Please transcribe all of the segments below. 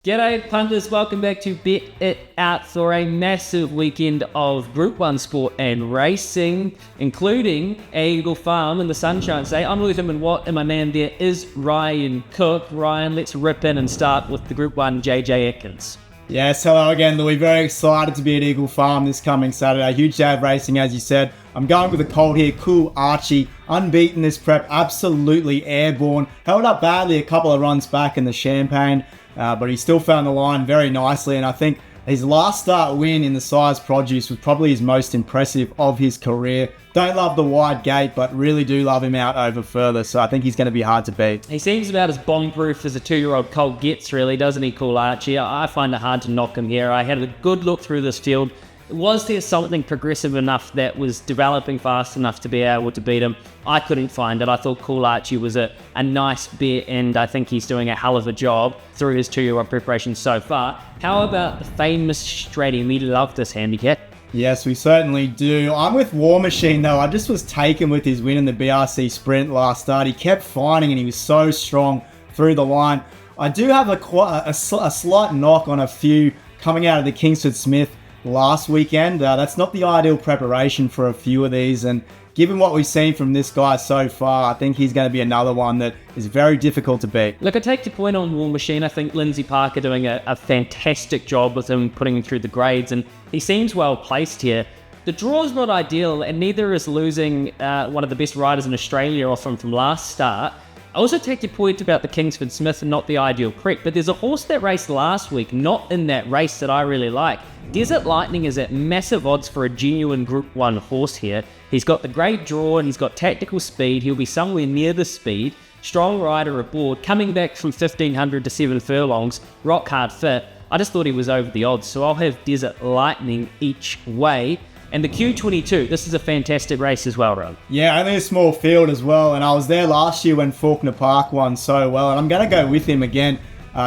G'day punters, welcome back to Bet It Out for a massive weekend of Group 1 sport and racing, including Eagle Farm in the Sunshine State. I'm with Herman-Watt and my man there is Ryan Cook. Ryan, let's rip in and start with the Group 1 JJ Atkins. Yes, hello again, Louis. Very excited to be at Eagle Farm this coming Saturday. Huge day of racing, as you said. I'm going with a colt here, Cool Archie. Unbeaten this prep, absolutely airborne. Held up badly a couple of runs back in the Champagne, but he still found the line very nicely. And I think his last start win in the size produce was probably his most impressive of his career. Don't love the wide gate, but really do love him out over further. So I think he's going to be hard to beat. He seems about as bomb-proof as a 2-year-old colt gets, really, doesn't he, Cool Archie? I find it hard to knock him here. I had a good look through this field. Was there something progressive enough that was developing fast enough to be able to beat him? I couldn't find it. I thought Cool Archie was a nice bet, and I think he's doing a hell of a job through his 2-year-old preparation so far. How about the famous Straddy? We love this handicap. Yes, we certainly do. I'm with War Machine, though. I just was taken with his win in the BRC Sprint last start. He kept finding, and he was so strong through the line. I do have a slight knock on a few coming out of the Kingsford Smith last weekend. That's not the ideal preparation for a few of these, and given what we've seen from this guy so far, I think he's going to be another one that is very difficult to beat. Look, I take your point on War Machine. I think Lindsay Parker doing a fantastic job with him, putting him through the grades, and he seems well placed here. The draw's not ideal, and neither is losing one of the best riders in Australia off him from last start. I also take your point about the Kingsford Smith and not the ideal prep, but there's a horse that raced last week, not in that race, that I really like. Desert Lightning is at massive odds for a genuine Group 1 horse here. He's got the great draw and he's got tactical speed. He'll be somewhere near the speed. Strong rider aboard, coming back from 1,500 to 7 furlongs, rock hard fit. I just thought he was over the odds, so I'll have Desert Lightning each way. And the Q22, this is a fantastic race as well, Rob. Yeah, only a small field as well, and I was there last year when Fawkner Park won so well, and I'm going to go with him again.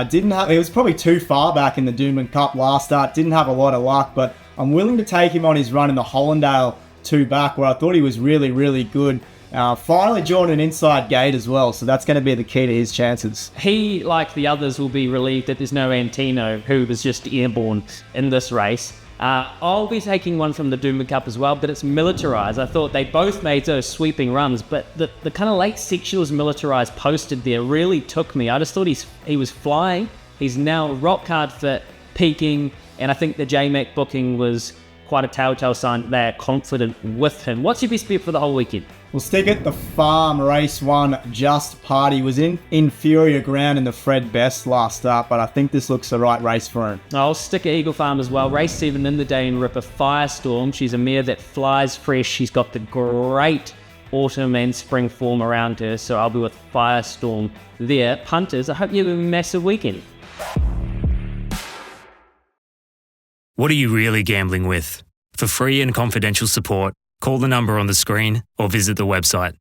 He was probably too far back in the Doomben Cup last start, didn't have a lot of luck, but I'm willing to take him on his run in the Hollandale 2 back, where I thought he was really, really good. Finally joined an inside gate as well, so that's going to be the key to his chances. He, like the others, will be relieved that there's no Antino, who was just airborne in this race. I'll be taking one from the Doomben Cup as well, but it's Militarize. I thought they both made those sweeping runs, but the kind of late sectionals Militarize posted there really took me. I just thought he was flying. He's now rock hard fit, peaking, and I think the JMac booking was quite a telltale sign that they're confident with him. What's your best bet for the whole weekend? We'll stick at the farm. Race 1, Just Party, was in inferior ground in the Fred Best last start, but I think this looks the right race for him. I'll stick at Eagle Farm as well. Race 7 in the day in Ripper, Firestorm. She's a mare that flies fresh. She's got the great autumn and spring form around her, so I'll be with Firestorm there. Punters, I hope you have a massive weekend. What are you really gambling with? For free and confidential support, call the number on the screen or visit the website